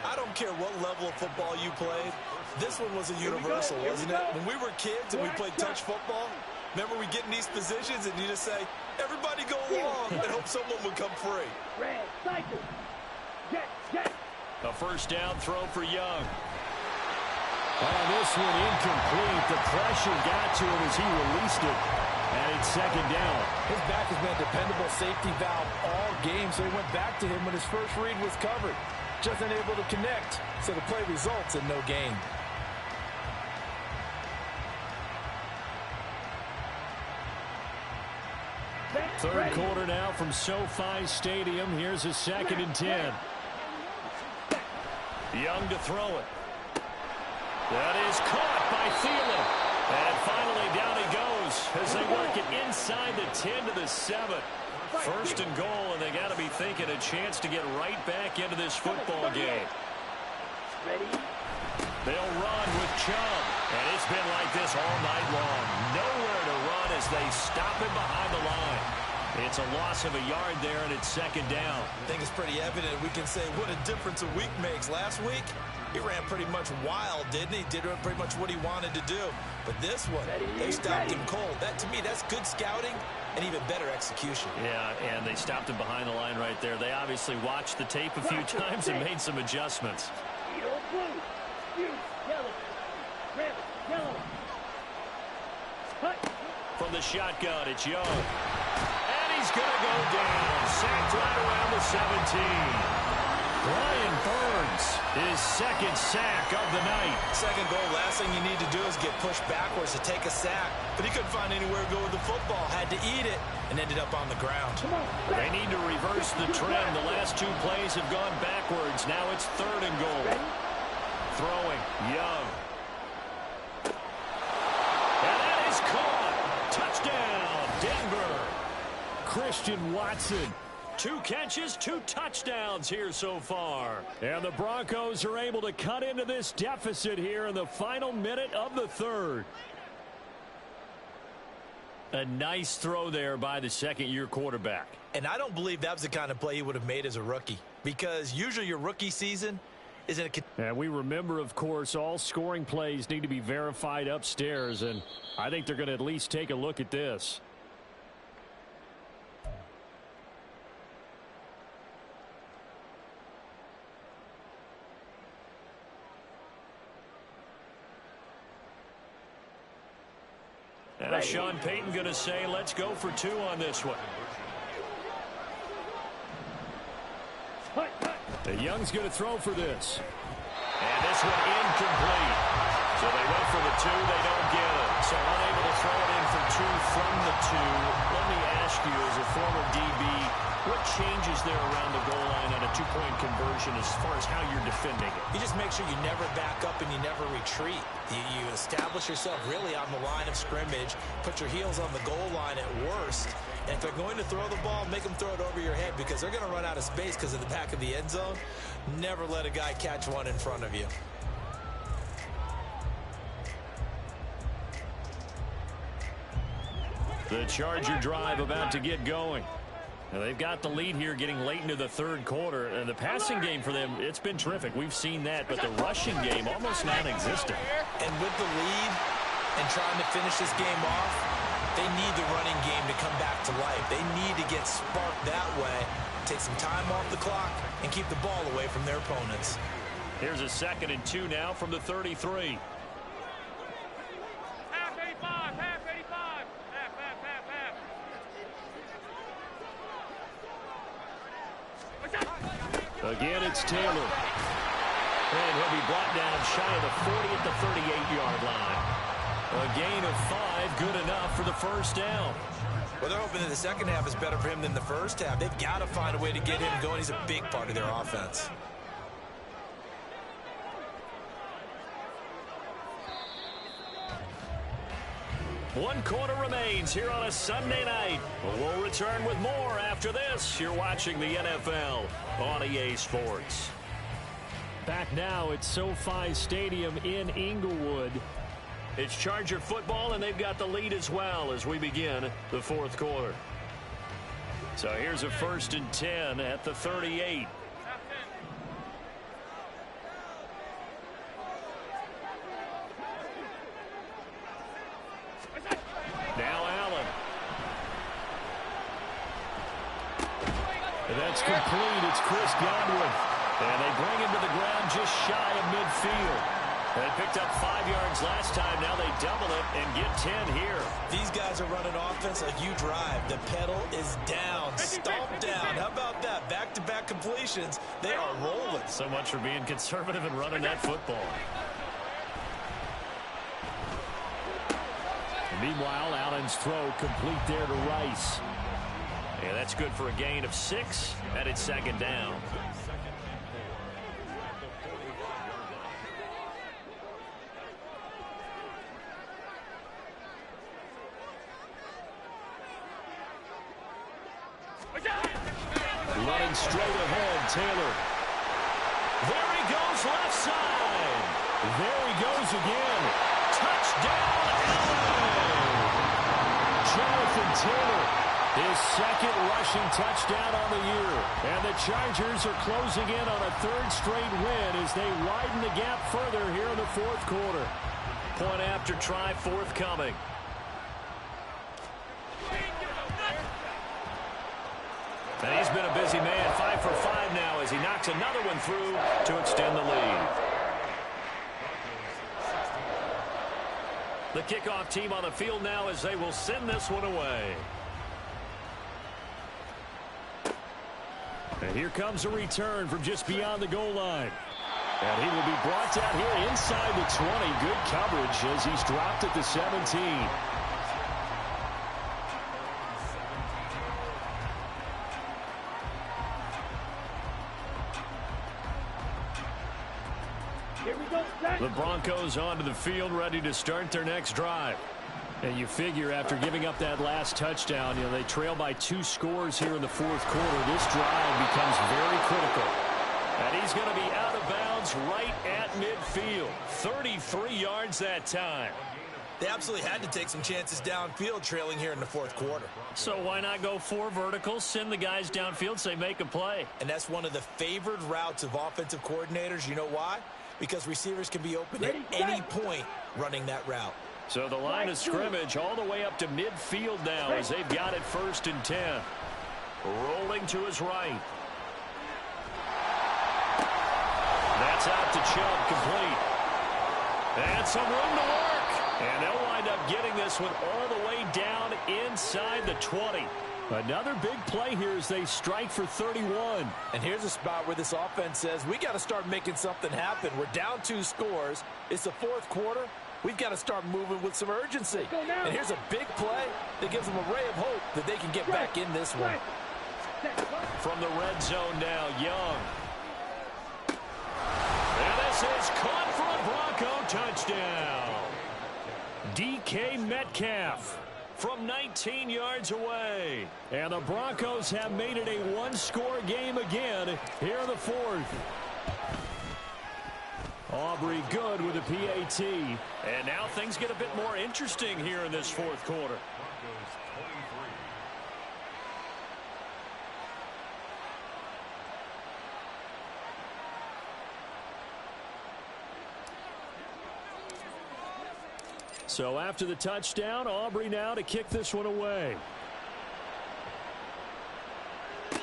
I don't care what level of football you played. This one was a universal, wasn't it? When we were kids and we played touch football, remember we get in these positions and you just say, everybody go along and hope someone would come free. Red, cycle. Jet. A first down throw for Young. Oh, this one incomplete. The pressure got to him as he released it. And it's 2nd down. His back has been a dependable safety valve all game, so he went back to him when his first read was covered. Just unable to connect, so the play results in no gain. Third quarter now from SoFi Stadium. Here's a 2nd and 10. Young to throw it. That is caught by Thielen. And finally down he goes as they work it inside the 10 to the 7. 1st and goal, and they got to be thinking a chance to get right back into this football game. They'll run with Chubb. And it's been like this all night long. Nowhere to run as they stop him behind the line. It's a loss of a yard there, and it's 2nd down. I think it's pretty evident. We can say what a difference a week makes. Last week, he ran pretty much wild, didn't he? Did pretty much what he wanted to do. But this one, they stopped him cold. That, to me, that's good scouting and even better execution. Yeah, and they stopped him behind the line right there. They obviously watched the tape a few times and made some adjustments. Red, yellow. Cut. From the shotgun, it's Young. And he's going to go down. Sacked right around the 17. Brian Burns, his second sack of the night. Second goal, last thing you need to do is get pushed backwards to take a sack. But he couldn't find anywhere to go with the football. Had to eat it and ended up on the ground. They need to reverse the trend. The last two plays have gone backwards. Now it's 3rd and goal. Throwing, Young. And that is caught. Touchdown, Denver. Christian Watson. 2 catches, 2 touchdowns here so far. And the Broncos are able to cut into this deficit here in the final minute of the 3rd. A nice throw there by the second-year quarterback. And I don't believe that was the kind of play he would have made as a rookie. Because usually your rookie season isn't a... And we remember, of course, all scoring plays need to be verified upstairs. And I think they're going to at least take a look at this. And Sean Payton going to say, let's go for 2 on this one. The Young's going to throw for this. And this one incomplete. So they went for the 2. They don't get it. So unable to throw it in for 2 from the 2. Let me ask you, as a former DB, what changes there around the goal line on a 2-point conversion as far as how you're defending it? You just make sure you never back up and you never retreat. You establish yourself really on the line of scrimmage, put your heels on the goal line at worst, and if they're going to throw the ball, make them throw it over your head because they're going to run out of space because of the back of the end zone. Never let a guy catch one in front of you. The Charger drive about to get going. Now they've got the lead here getting late into the 3rd quarter. And the passing game for them, it's been terrific. We've seen that, but the rushing game almost non-existent. And with the lead and trying to finish this game off, they need the running game to come back to life. They need to get sparked that way, take some time off the clock, and keep the ball away from their opponents. Here's a 2nd and 2 now from the 33. Again, it's Taylor. And he'll be brought down shy of the 40 at the 38-yard line. A gain of 5, good enough for the first down. Well, they're hoping that the second half is better for him than the first half. They've got to find a way to get him going. He's a big part of their offense. One quarter remains here on a Sunday night. We'll return with more after this. You're watching the NFL on EA Sports. Back now at SoFi Stadium in Inglewood. It's Charger football, and they've got the lead as well as we begin the 4th quarter. So here's a 1st and 10 at the 38. Now Allen. And that's complete. It's Chris Godwin. And they bring him to the ground just shy of midfield. They picked up 5 yards last time. Now they double it and get 10 here. These guys are running offense like you drive. The pedal is down, stomped down. How about that? Back-to-back completions. They are rolling. So much for being conservative and running that football. Meanwhile, Allen's throw complete there to Rice. Yeah, that's good for a gain of 6, and it's 2nd down. Running straight ahead, Taylor. There he goes, left side. There he goes again. Touchdown, Allen. Jonathan Taylor, his 2nd rushing touchdown on the year. And the Chargers are closing in on a 3rd straight win as they widen the gap further here in the 4th quarter. Point after try forthcoming. And he's been a busy man, 5 for 5 now as he knocks another one through to extend the lead. The kickoff team on the field now as they will send this one away. And here comes a return from just beyond the goal line. And he will be brought down here inside the 20. Good coverage as he's dropped at the 17. The Broncos onto the field, ready to start their next drive. And you figure after giving up that last touchdown, they trail by 2 scores here in the fourth quarter. This drive becomes very critical. And he's going to be out of bounds right at midfield. 33 yards that time. They absolutely had to take some chances downfield trailing here in the fourth quarter. So why not go 4 verticals, send the guys downfield, say make a play. And that's one of the favored routes of offensive coordinators. You know why? Because receivers can be open at any point running that route. So the line of scrimmage all the way up to midfield now as they've got it 1st and 10. Rolling to his right. That's out to Chubb, complete. And some room to work. And they'll wind up getting this one all the way down inside the 20. Another big play here as they strike for 31. And here's a spot where this offense says, we got to start making something happen. We're down 2 scores. It's the fourth quarter. We've got to start moving with some urgency. And here's a big play that gives them a ray of hope that they can get back in this one. From the red zone now, Young. And this is caught for a Bronco touchdown. DK Metcalf from 19 yards away. And the Broncos have made it a 1-score game again here in the fourth. Aubrey good with a PAT. And now things get a bit more interesting here in this fourth quarter. So after the touchdown, Aubrey now to kick this one away.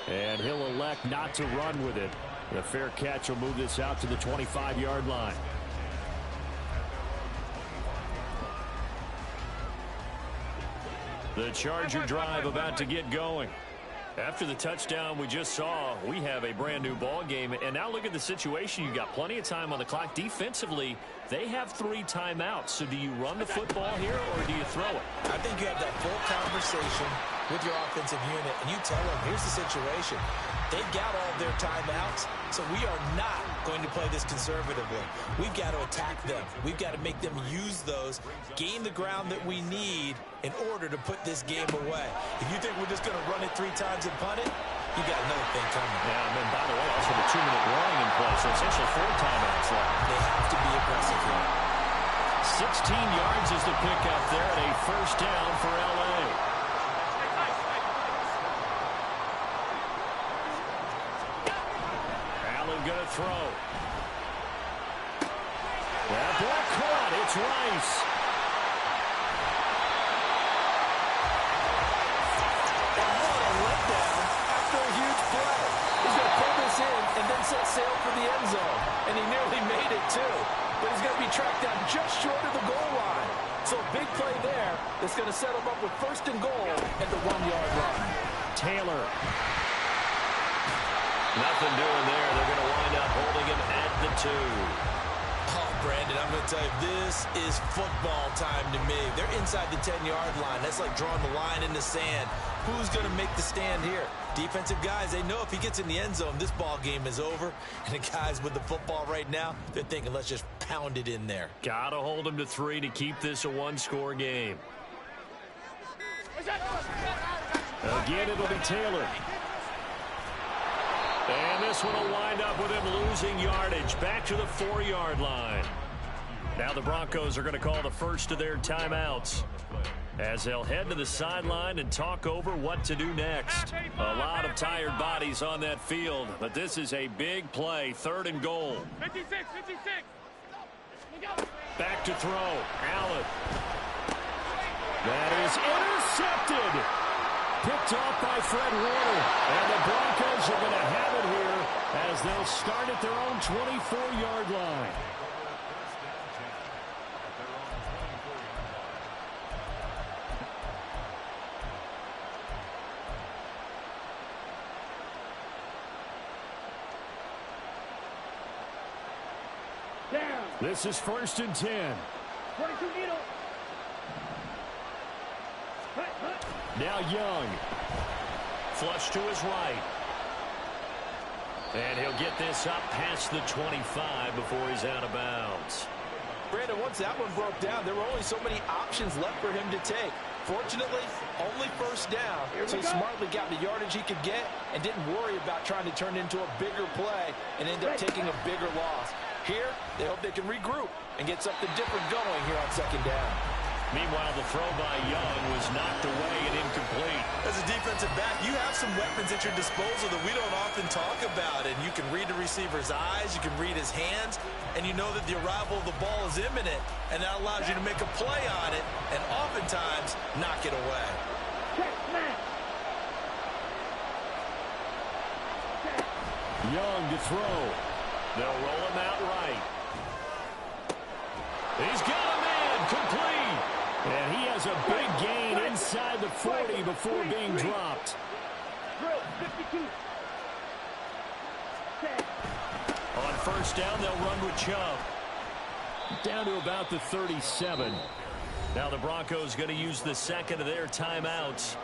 And he'll elect not to run with it. The fair catch will move this out to the 25-yard line. The Charger drive about to get going. After the touchdown we just saw, we have a brand new ball game. And now look at the situation. You've got plenty of time on the clock. Defensively, they have 3 timeouts. So do you run the football here or do you throw it? I think you have that full conversation with your offensive unit, and you tell them, here's the situation. They've got all of their timeouts, so we are not going to play this conservatively. We've got to attack them. We've got to make them use those, gain the ground that we need in order to put this game away. If you think we're just going to run it 3 times and punt it, you got another thing coming. Yeah, and then by the way, also the 2-minute warning in play, so essentially 4 timeouts left. They have to be aggressive here. 16 yards is the pickup there, and a first down for L.A. Going to throw. That ball caught. It's Rice. And what a letdown after a huge play. He's going to pull this in and then set sail for the end zone. And he nearly made it, too. But he's going to be tracked down just short of the goal line. So a big play there that's going to set him up with 1st and goal at the 1-yard line. Taylor. Nothing doing there. They're going to wind up holding him at the 2. Oh, Brandon, I'm going to tell you, this is football time to me. They're inside the 10-yard line. That's like drawing the line in the sand. Who's going to make the stand here? Defensive guys, they know if he gets in the end zone, this ball game is over. And the guys with the football right now, they're thinking, let's just pound it in there. Got to hold him to 3 to keep this a 1-score game. Again, it'll be Taylor. And this one will wind up with him losing yardage back to the 4-yard line. Now the Broncos are going to call the first of their timeouts as they'll head to the sideline and talk over what to do next. A lot of tired bodies on that field, but this is a big play, 3rd and goal. 56. Back to throw. Allen. That is intercepted. Picked off by Fred Warner. And the Broncos are going to have it here as they'll start at their own 24-yard line. This is 1st and 10. 22 needle. Now Young. Flush to his right. And he'll get this up past the 25 before he's out of bounds. Brandon, once that one broke down, there were only so many options left for him to take. Fortunately, only 1st down, so he smartly got the yardage he could get and didn't worry about trying to turn it into a bigger play and end up taking a bigger loss. Here, they hope they can regroup and get something different going here on 2nd down. Meanwhile, the throw by Young was knocked away and incomplete. As a defensive back, you have some weapons at your disposal that we don't often talk about. And you can read the receiver's eyes, you can read his hands, and you know that the arrival of the ball is imminent. And that allows you to make a play on it and oftentimes knock it away. Young to throw. They'll roll him out right. He's got a man, complete. And he has a big gain inside the 40 before being dropped. On 1st down, they'll run with Chubb. Down to about the 37. Now the Broncos going to use the 2nd of their timeouts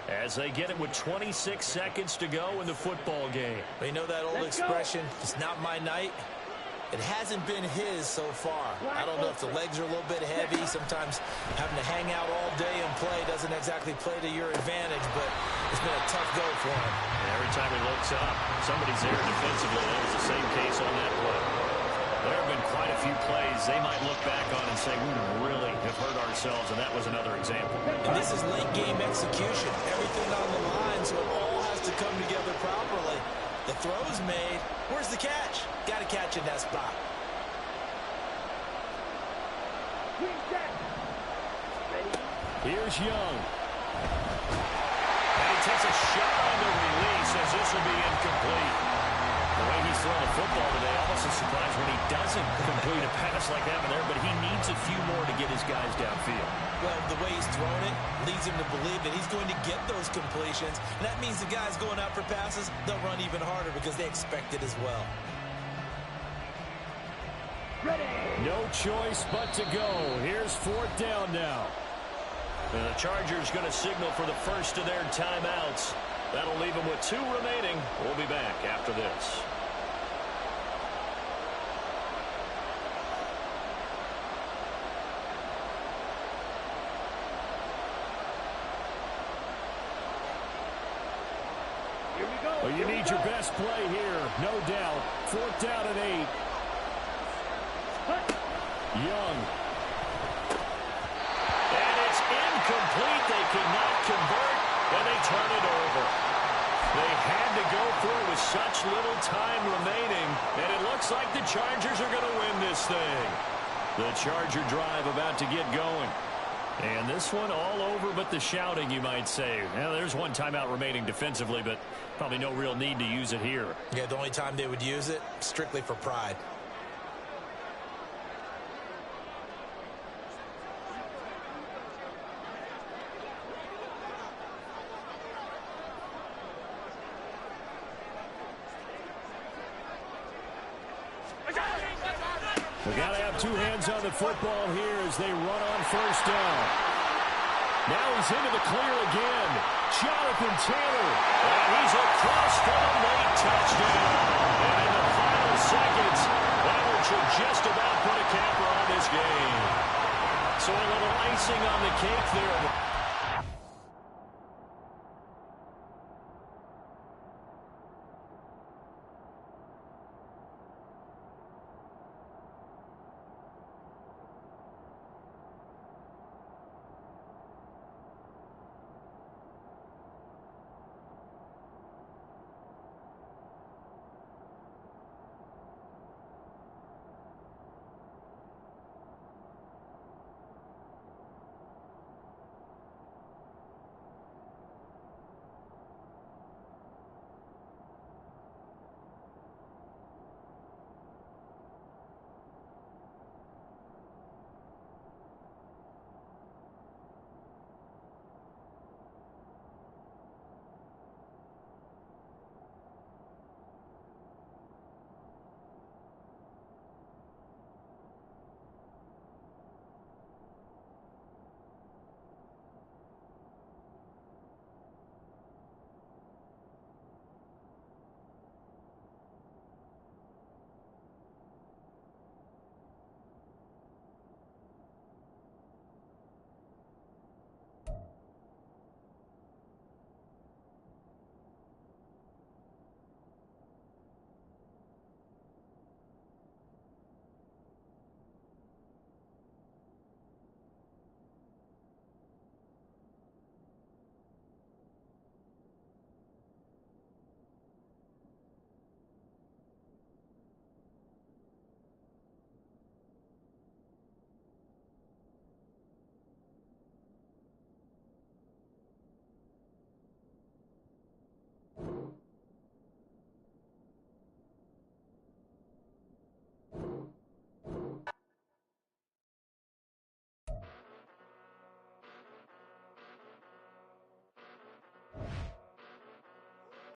as they get it with 26 seconds to go in the football game. You know that old expression, it's not my night? It hasn't been his so far. I don't know if the legs are a little bit heavy. Sometimes having to hang out all day and play doesn't exactly play to your advantage, but it's been a tough go for him. And every time he looks up, somebody's there defensively. That was the same case on that play. There have been quite a few plays they might look back on and say, we really have hurt ourselves, and that was another example. And this is late game execution. Everything on the line, so it all has to come together properly. The throw's made. Where's the catch? Got to catch in that spot. Here's Young. And he takes a shot on the release as this will be incomplete. The way he's throwing the football today, almost a surprise when he doesn't complete a pass like that there, but he needs a few more to get his guys downfield. Well, the way he's thrown it leads him to believe that he's going to get those completions. And that means the guys going out for passes, they'll run even harder because they expect it as well. No choice but to go. Here's 4th down now. And the Chargers going to signal for the 1st of their timeouts. That'll leave them with 2 remaining. We'll be back after this. Well, you need your best play here, no doubt. 4th down and 8. Young. And it's incomplete. They cannot convert, and they turn it over. They had to go for it with such little time remaining, and it looks like the Chargers are going to win this thing. The Charger drive about to get going. And this one all over but the shouting, you might say. Well, there's one timeout remaining defensively, but probably no real need to use it here. Yeah, the only time they would use it, strictly for pride. We got to have 2 hands on the football here as they run on 1st down. Now he's into the clear again. Jonathan Taylor. And he's across for a late touchdown. And in the final seconds, that should just about put a capper on this game. So a little icing on the cake there.